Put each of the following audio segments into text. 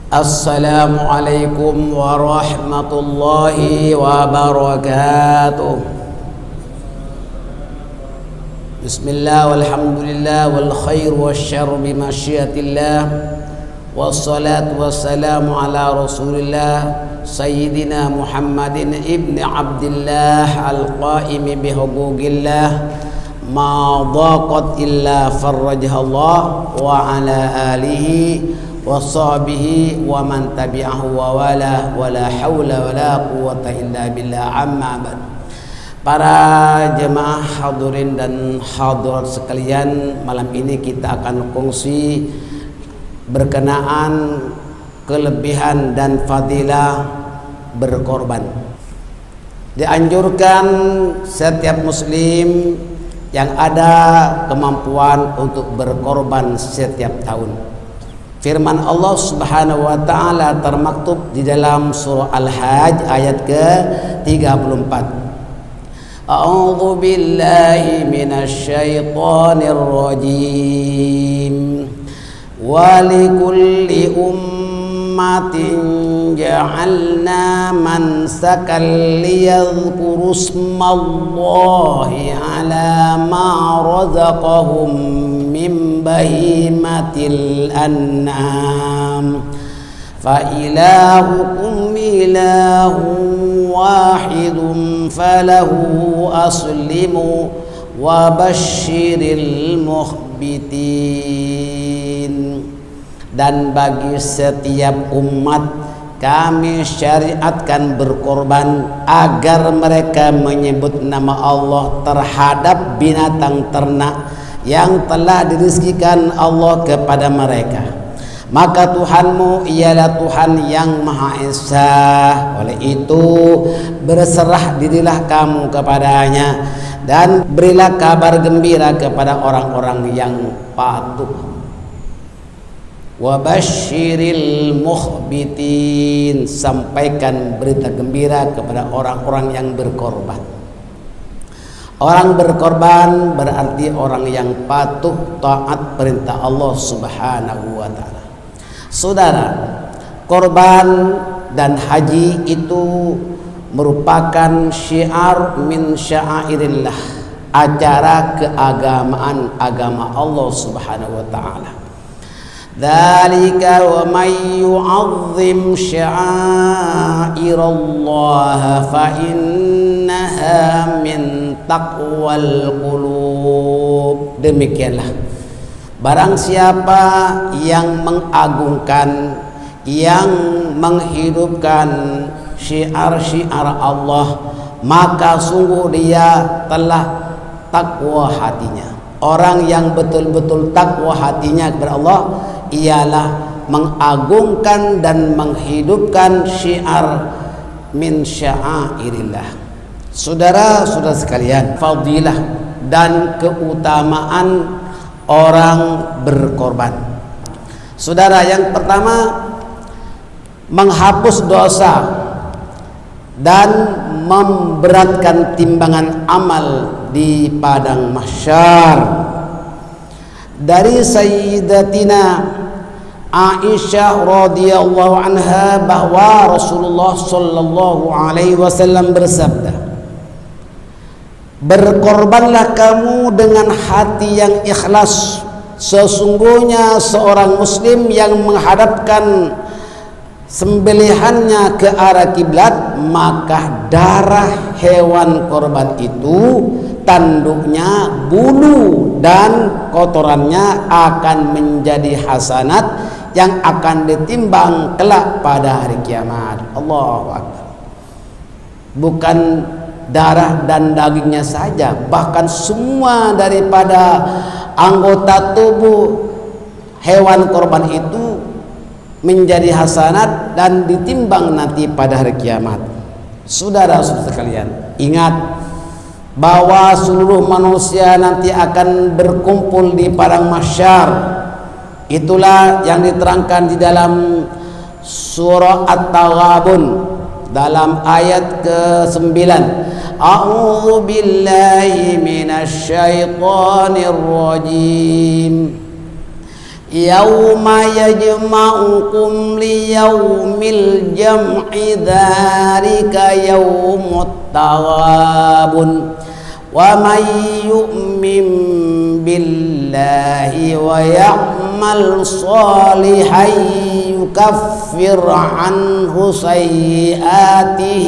Assalamualaikum warahmatullahi wabarakatuh. Bismillah walhamdulillah wal khair wasyarr bimasyiatillah. Wassalatu wassalamu ala rasulillah Sayyidina Muhammadin ibni Abdillah al-qaimi bihuquqillah ma dhaqat illa farrajahallah wa ala alihi wa sahbihi wa man tabi'ahu wa wala hawla wala quwwata illa billah, amma ba'd. Para jemaah hadirin dan hadirat sekalian, malam ini kita akan kongsi berkenaan kelebihan dan fadilah berkorban. Dianjurkan setiap muslim yang ada kemampuan untuk berkorban setiap tahun. Firman Allah Subhanahu wa taala termaktub di dalam surah Al-Hajj ayat ke-34. A'udzu billahi minasy syaithanir rajim. Wa likulli ummatin ja'alna mansakan liyadhkuru ismallahi ala ma razaqahum min bahimatil an'am fa ilahukum ilahun wahidun falahu aslimu wa basyiril mukhbitin. Dan bagi setiap umat kami syariatkan berkorban agar mereka menyebut nama Allah terhadap binatang ternak yang telah dirizkikan Allah kepada mereka. Maka Tuhanmu ialah Tuhan yang Maha Esa. Oleh itu berserah dirilah kamu kepadanya dan berilah kabar gembira kepada orang-orang yang patuh. Wa basyiril mukhbitin, sampaikan berita gembira kepada orang-orang yang berkorban. Orang berkorban berarti orang yang patuh taat perintah Allah Subhanahu wa taala. Saudara, korban dan haji itu merupakan syiar min sya'airillah, acara keagamaan agama Allah Subhanahu wa taala. Dzalika wa may yu'azzim sya'airallah fa innaha min taqwal qulub. Demikianlah barang siapa yang mengagungkan, yang menghidupkan syiar-syiar Allah, maka sungguh dia telah takwa hatinya. Orang yang betul-betul takwa hatinya kepada Allah ialah mengagungkan dan menghidupkan syiar min sya'airillah. Saudara-saudara sekalian, fadilah dan keutamaan orang berkorban. Saudara, yang pertama, menghapus dosa dan memberatkan timbangan amal di padang mahsyar. Dari Sayyidatina Aisyah radhiyallahu anha bahwa Rasulullah sallallahu alaihi wasallam bersabda, berkorbanlah kamu dengan hati yang ikhlas. Sesungguhnya seorang muslim yang menghadapkan sembelihannya ke arah kiblat, maka darah hewan korban itu, tanduknya, bulu dan kotorannya akan menjadi hasanat yang akan ditimbang kelak pada hari kiamat. Allahu Akbar. Bukan darah dan dagingnya saja, bahkan semua daripada anggota tubuh hewan korban itu menjadi hasanat dan ditimbang nanti pada hari kiamat. Saudara-saudara sekalian, ingat bahwa seluruh manusia nanti akan berkumpul di padang mahsyar. Itulah yang diterangkan di dalam surah At-Taghabun dalam ayat ke-9. A'udzu billahi minasy syaithanir rajim. Yauma yajma'ukum liyawmil yaumil jam'i dzalika yaumut taghabun wa may yu'min billahi wa ya'mal shalihan yukaffir anhu sayyi'atihi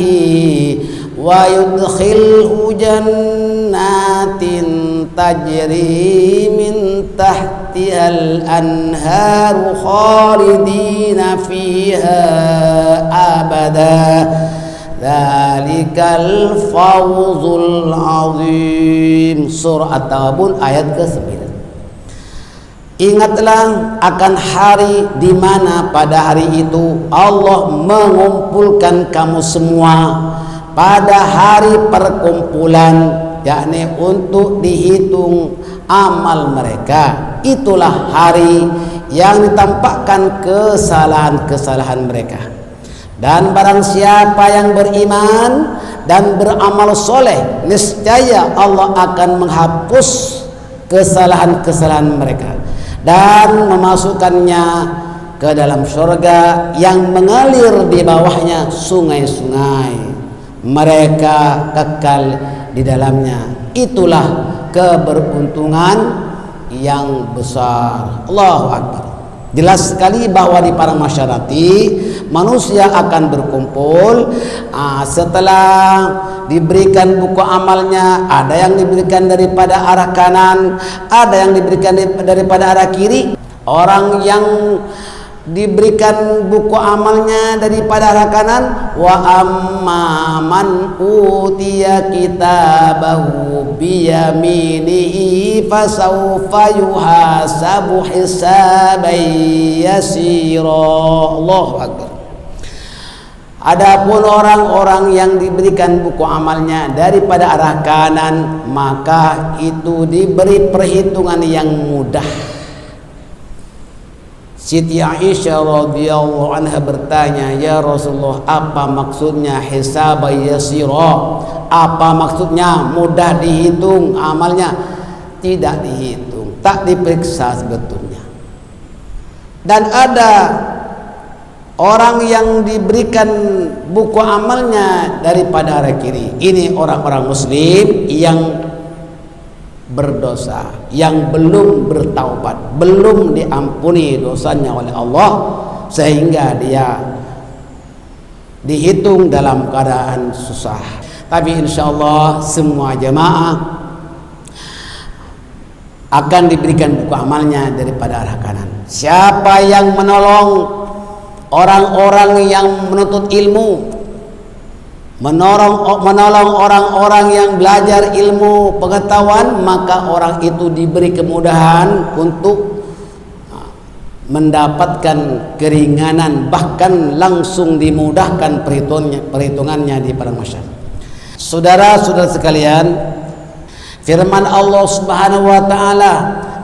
wa yudkhilhu jannatin tajri min tahtihal anharu khalidina fiha abada dzalikal fawzul azim. Surah At-Taghabun ayat ke-9. Ingatlah akan hari di mana pada hari itu Allah mengumpulkan kamu semua pada hari perkumpulan, yakni untuk dihitung amal mereka. Itulah hari yang ditampakkan kesalahan-kesalahan mereka. Dan barang siapa yang beriman dan beramal soleh, niscaya Allah akan menghapus kesalahan-kesalahan mereka dan memasukkannya ke dalam surga yang mengalir di bawahnya sungai-sungai. Mereka kekal di dalamnya. Itulah keberuntungan yang besar. Allahu Akbar. Jelas sekali bahwa di padang mahsyarati manusia akan berkumpul setelah diberikan buku amalnya. Ada yang diberikan daripada arah kanan, ada yang diberikan daripada arah kiri. Orang yang diberikan buku amalnya daripada arah kanan, wa amman utiya kitabahu biyaminihi fasawfa yuhasabu hisaban yasira. Allahu Akbar. Adapun orang-orang yang diberikan buku amalnya daripada arah kanan, maka itu diberi perhitungan yang mudah. Siti Aisyah radhiyallahu anha bertanya, "Ya Rasulullah, apa maksudnya hisab yasira? Apa maksudnya mudah dihitung amalnya?" Tidak dihitung, tak diperiksa sebetulnya. Dan ada orang yang diberikan buku amalnya daripada arah kiri. Ini orang-orang muslim yang berdosa, yang belum bertaubat, belum diampuni dosanya oleh Allah, sehingga dia dihitung dalam keadaan susah. Tapi insyaallah semua jemaah akan diberikan buku amalnya daripada arah kanan. Siapa yang menolong orang-orang yang menuntut ilmu, menolong orang-orang yang belajar ilmu pengetahuan, maka orang itu diberi kemudahan untuk mendapatkan keringanan, bahkan langsung dimudahkan perhitungannya di padang mahsyar. Saudara-saudara sekalian, firman Allah Subhanahu wa taala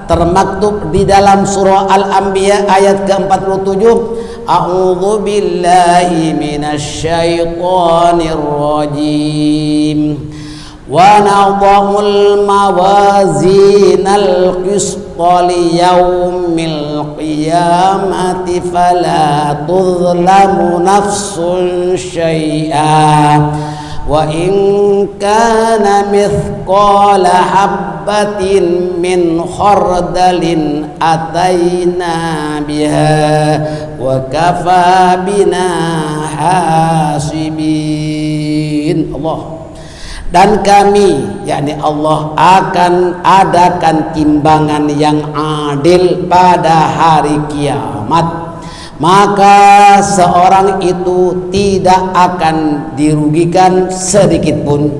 termaktub di dalam surah Al-Anbiya ayat ke-47, A'udzu billahi minasy syaithanir rajim. Wa nadhamul mawazinal qista liyaumil qiyamati fala tuzlamu nafsun syai'a wa in kana mithqala habbatin min khardalin ataina biha wa kafa bina hasibin. Allah. Dan kami, yakni Allah, akan adakan timbangan yang adil pada hari kiamat. Maka seorang itu tidak akan dirugikan sedikit pun.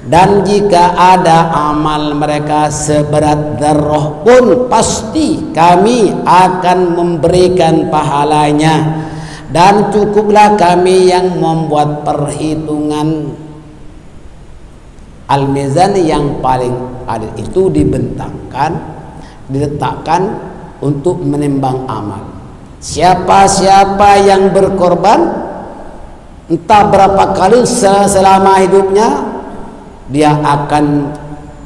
Dan jika ada amal mereka seberat dzarrah pun, pasti kami akan memberikan pahalanya. Dan cukuplah kami yang membuat perhitungan. Al-mizan yang paling adil itu diletakkan untuk menimbang amal. Siapa-siapa yang berkorban entah berapa kali selama hidupnya, dia akan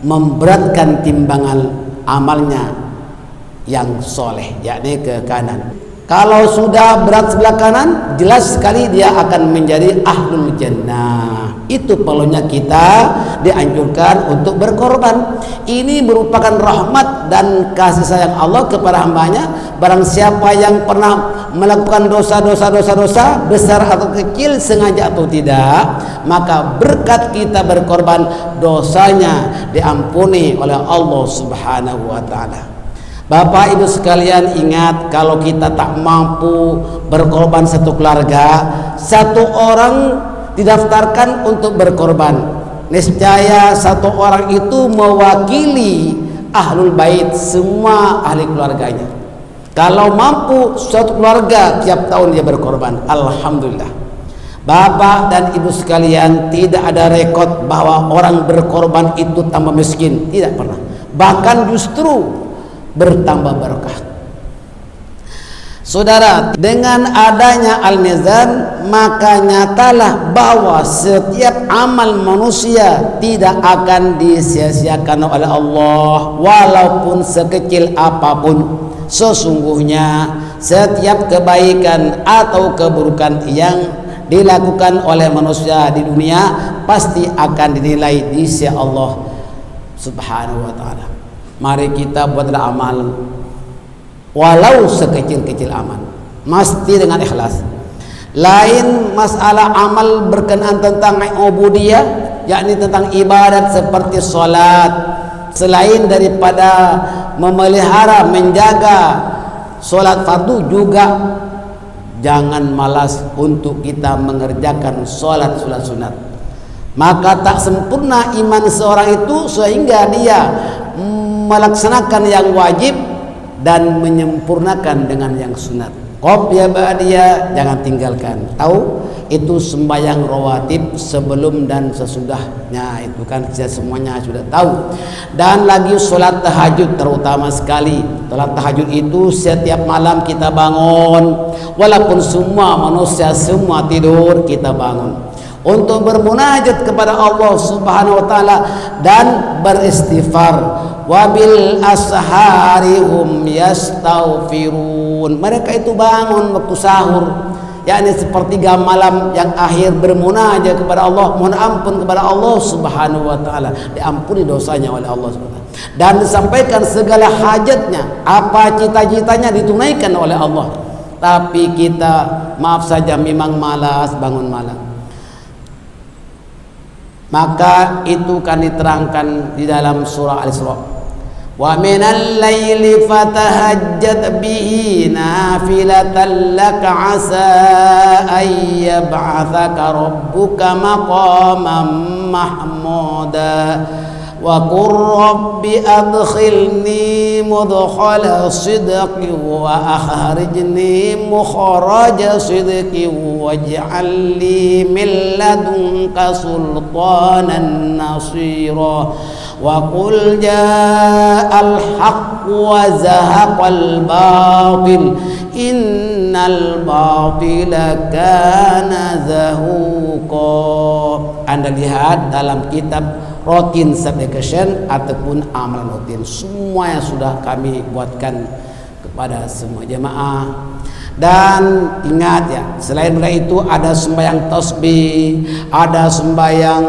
memberatkan timbangan amalnya yang soleh, yakni ke kanan. Kalau sudah berat sebelah kanan, jelas sekali dia akan menjadi ahlul jannah. Itu perlunya kita dianjurkan untuk berkorban. Ini merupakan rahmat dan kasih sayang Allah kepada hambanya. Barang siapa yang pernah melakukan dosa-dosa besar atau kecil, sengaja atau tidak, maka berkat kita berkorban, dosanya diampuni oleh Allah Subhanahu wa ta'ala. Bapak Ibu sekalian, ingat, kalau kita tak mampu berkorban satu keluarga, satu orang didaftarkan untuk berkorban, niscaya satu orang itu mewakili ahlul bait, semua ahli keluarganya. Kalau mampu suatu keluarga tiap tahun dia berkorban, alhamdulillah. Bapak dan Ibu sekalian, tidak ada rekod bahwa orang berkorban itu tambah miskin, tidak pernah. Bahkan justru bertambah berkah. Saudara, dengan adanya al-mizan, maka nyatalah bahwa setiap amal manusia tidak akan disia-siakan oleh Allah, walaupun sekecil apapun. Sesungguhnya setiap kebaikan atau keburukan yang dilakukan oleh manusia di dunia pasti akan dinilai di sisi Allah Subhanahu wa ta'ala. Mari kita buatlah amal, walau sekecil-kecil amal, mesti dengan ikhlas. Lain masalah amal berkenaan tentang ubudiyah, yakni tentang ibadat seperti salat, selain daripada memelihara, menjaga salat fardu, juga jangan malas untuk kita mengerjakan salat sunat. Maka tak sempurna iman seorang itu sehingga dia melaksanakan yang wajib dan menyempurnakan dengan yang sunat. Qobliyah ba'diyah jangan tinggalkan. Tahu itu sembahyang rawatib sebelum dan sesudahnya, itu kan semuanya sudah tahu. Dan lagi sholat tahajud, terutama sekali sholat tahajud itu setiap malam kita bangun, walaupun semua manusia semua tidur, kita bangun untuk bermunajat kepada Allah Subhanahu wa ta'ala dan beristighfar. Wabil ashari hum yastaghfirun. Mereka itu bangun waktu sahur, yakni sepertiga malam yang akhir, bermunajat kepada Allah, mohon ampun kepada Allah Subhanahu wa ta'ala, diampuni dosanya oleh Allah Subhanahu wa ta'ala, dan disampaikan segala hajatnya, apa cita-citanya ditunaikan oleh Allah. Tapi kita maaf saja memang malas bangun malam. Maka itu kan diterangkan di dalam surah Al-Isra. Wa minal laili fatahajjat bihi nafilatan laka asa ay yab'athaka rabbuka maqaman mahmuda wa qur rabbi adkhilni mudkhala sidqi wa akhrijni mukhraja sidqi waj'al li min ladunka sultanan nasira wa qul ja'al haqq wa zahaqal batil innal batila kana zahuqa. Anda lihat dalam kitab rutin subscription ataupun amalan rutin, semua yang sudah kami buatkan kepada semua jemaah. Dan ingat ya, selain itu ada sembahyang tasbih, ada sembahyang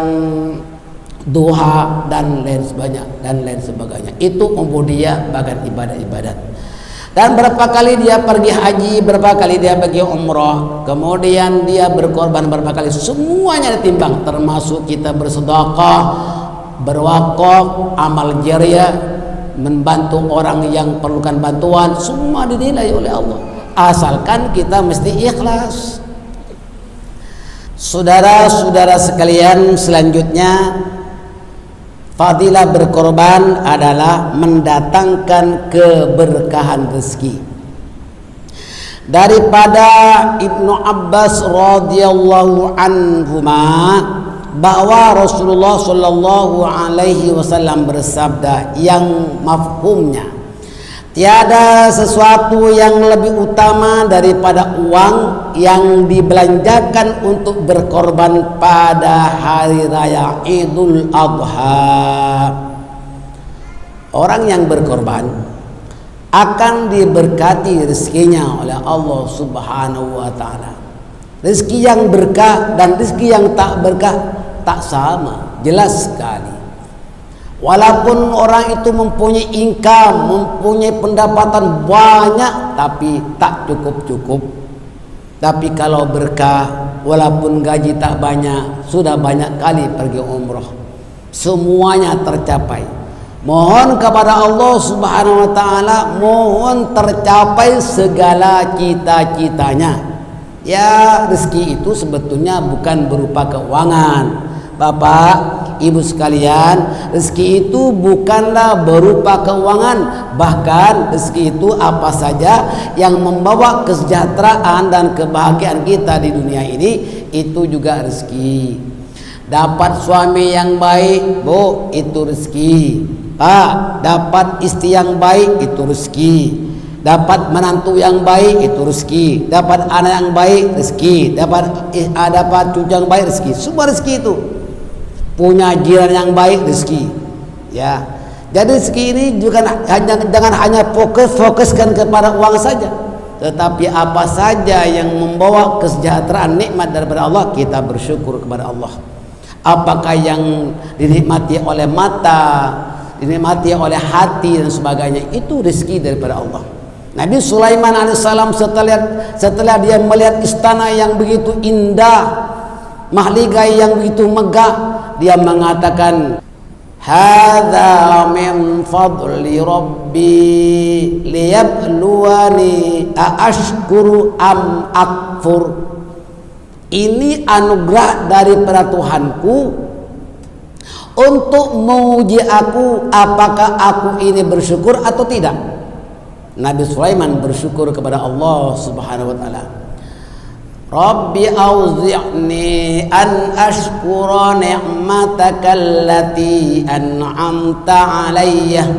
duha dan lain sebagainya. Itu ubudiyah, bagian ibadat-ibadat. Dan berapa kali dia pergi haji, berapa kali dia pergi umrah, kemudian dia berkorban berapa kali, semuanya ditimbang, termasuk kita bersedekah, berwakaf, amal jariah, membantu orang yang perlukan bantuan, semua dinilai oleh Allah, asalkan kita mesti ikhlas. Saudara-saudara sekalian, selanjutnya fadilah berkorban adalah mendatangkan keberkahan rezeki. Daripada Ibnu Abbas radhiyallahu anhuma bahwa Rasulullah sallallahu alaihi wasallam bersabda yang mafhumnya, tiada sesuatu yang lebih utama daripada uang yang dibelanjakan untuk berkorban pada hari raya Idul Adha. Orang yang berkorban akan diberkati rezekinya oleh Allah Subhanahu wa taala. Rezeki yang berkah dan rezeki yang tak berkah tak sama, jelas sekali. Walaupun orang itu mempunyai income, mempunyai pendapatan banyak, tapi tak cukup-cukup. Tapi kalau berkah, walaupun gaji tak banyak, sudah banyak kali pergi umroh, semuanya tercapai. Mohon kepada Allah Subhanahu wa taala, mohon tercapai segala cita-citanya. Ya, rezeki itu sebetulnya bukan berupa keuangan. Bapak, Ibu sekalian, rezeki itu bukanlah berupa keuangan. Bahkan rezeki itu apa saja yang membawa kesejahteraan dan kebahagiaan kita di dunia ini, itu juga rezeki. Dapat suami yang baik, Bu, itu rezeki. Pak, dapat istri yang baik, itu rezeki. Dapat menantu yang baik, itu rezeki. Dapat anak yang baik, rezeki. Dapat cucu yang baik, rezeki. Semua rezeki itu. Punya jiran yang baik, rezeki. Ya. Jadi rezeki ini juga jangan hanya fokuskan kepada uang saja, tetapi apa saja yang membawa kesejahteraan, nikmat daripada Allah, kita bersyukur kepada Allah. Apakah yang dinikmati oleh mata, dinikmati oleh hati dan sebagainya, itu rezeki daripada Allah. Nabi Sulaiman alaihissalam setelah dia melihat istana yang begitu indah, mahligai yang begitu megah, dia mengatakan, hadza min fadli rabbi liyabluwani aashkuru am akfur. Ini anugerah daripada Tuhanku untuk menguji aku, apakah aku ini bersyukur atau tidak. Nabi Sulaiman bersyukur kepada Allah Subhanahu wa taala. Rabbi auzi'ni an ashkura ni'mataka allati an'amta 'alayya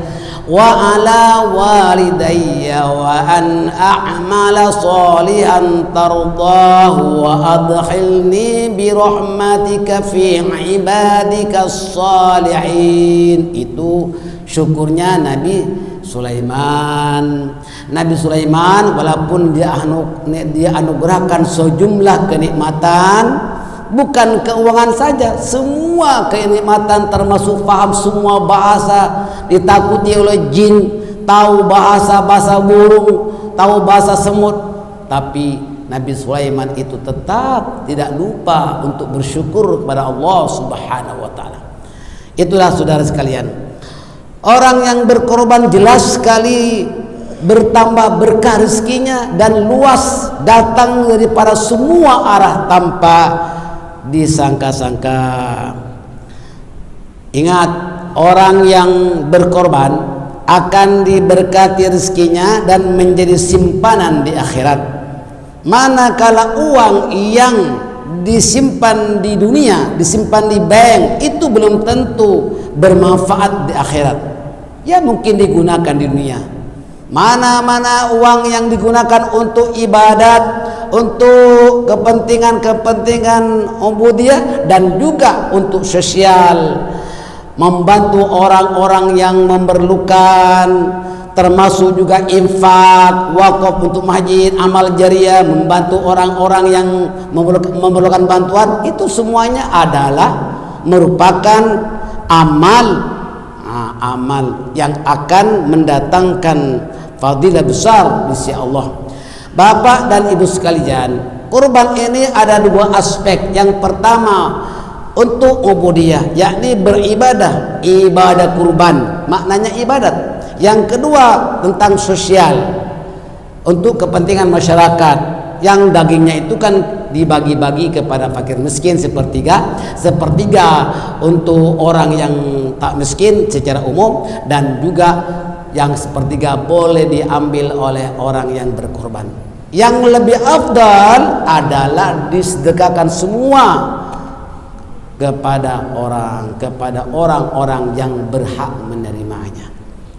wa 'ala walidayya wa an a'mala salihan tardahu wa adkhilni bi rahmatika fi ibadika salihin. Itu syukurnya Nabi Sulaiman. Nabi Sulaiman walaupun dia anugerahkan sejumlah kenikmatan, bukan keuangan saja, semua kenikmatan termasuk paham semua bahasa, ditakuti oleh jin, tahu bahasa burung, tahu bahasa semut. Tapi Nabi Sulaiman itu tetap tidak lupa untuk bersyukur kepada Allah Subhanahu wa taala. Itulah saudara sekalian, orang yang berkorban jelas sekali bertambah berkah rezekinya dan luas, datang daripada semua arah tanpa disangka-sangka. Ingat, orang yang berkorban akan diberkati rezekinya dan menjadi simpanan di akhirat. Manakala uang yang disimpan di dunia, disimpan di bank, itu belum tentu bermanfaat di akhirat. Ya mungkin digunakan di dunia. Mana-mana uang yang digunakan untuk ibadat, untuk kepentingan ubudiyah, dan juga untuk sosial, membantu orang-orang yang memerlukan, termasuk juga infak, wakaf untuk masjid, amal jariah, membantu orang-orang yang memerlukan bantuan, itu semuanya adalah merupakan amal yang akan mendatangkan fadilah besar di sisi Allah. Bapak dan Ibu sekalian, kurban ini ada dua aspek. Yang pertama untuk ubudiyah, yakni beribadah, ibadah kurban, maknanya ibadat. Yang kedua tentang sosial, untuk kepentingan masyarakat, yang dagingnya itu kan dibagi-bagi kepada fakir miskin sepertiga untuk orang yang tak miskin secara umum, dan juga yang sepertiga boleh diambil oleh orang yang berkorban. Yang lebih afdal adalah disedekahkan semua kepada orang-orang yang berhak menerimanya.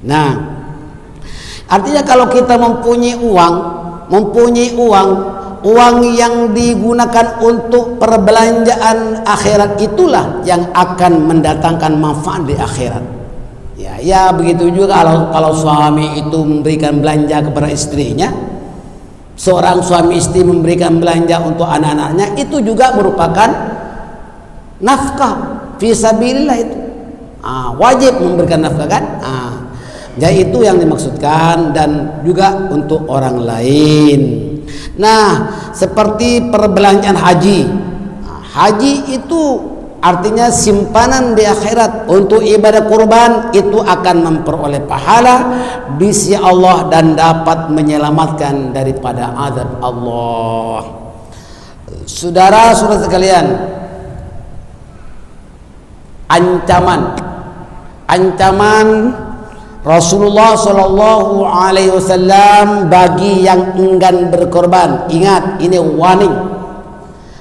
Nah, artinya kalau kita mempunyai uang yang digunakan untuk perbelanjaan akhirat, itulah yang akan mendatangkan manfaat di akhirat. Ya begitu juga kalau suami itu memberikan belanja kepada istrinya, seorang suami istri memberikan belanja untuk anak-anaknya, itu juga merupakan nafkah fi sabilillah itu. Wajib memberikan nafkah kan? Jadi itu yang dimaksudkan, dan juga untuk orang lain. Nah, seperti perbelanjaan haji. Haji itu artinya simpanan di akhirat untuk ibadah kurban, itu akan memperoleh pahala di sisi Allah dan dapat menyelamatkan daripada azab Allah. Saudara-saudara sekalian, ancaman Rasulullah Shallallahu Alaihi Wasallam bagi yang enggan berkorban. Ingat, ini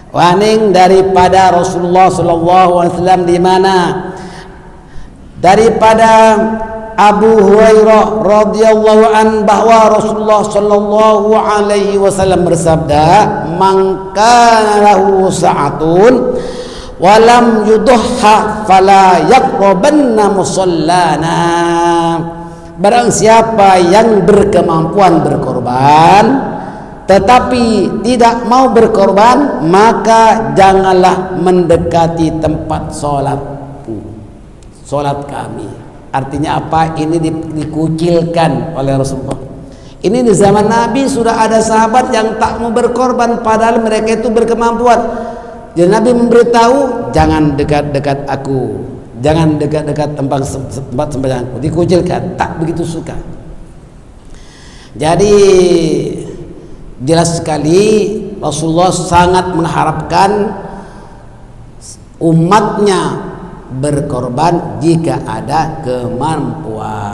warning daripada Rasulullah Shallallahu Alaihi Wasallam, di mana daripada Abu Hurairah radhiyallahu an bahwa Rasulullah Shallallahu Alaihi Wasallam bersabda, "Man kana lahu sa'atun walam yudhha fala yaqrabanna musallana." Barang siapa yang berkemampuan berkorban tetapi tidak mau berkorban, maka janganlah mendekati tempat solat kami. Artinya apa? Ini dikucilkan oleh Rasulullah. Ini di zaman Nabi sudah ada sahabat yang tak mau berkorban, padahal mereka itu berkemampuan. Jadi Nabi memberitahu, jangan dekat-dekat aku, jangan dekat-dekat tempat sembahyangku, dikucilkan, tak begitu suka. Jadi jelas sekali Rasulullah sangat mengharapkan umatnya berkorban jika ada kemampuan.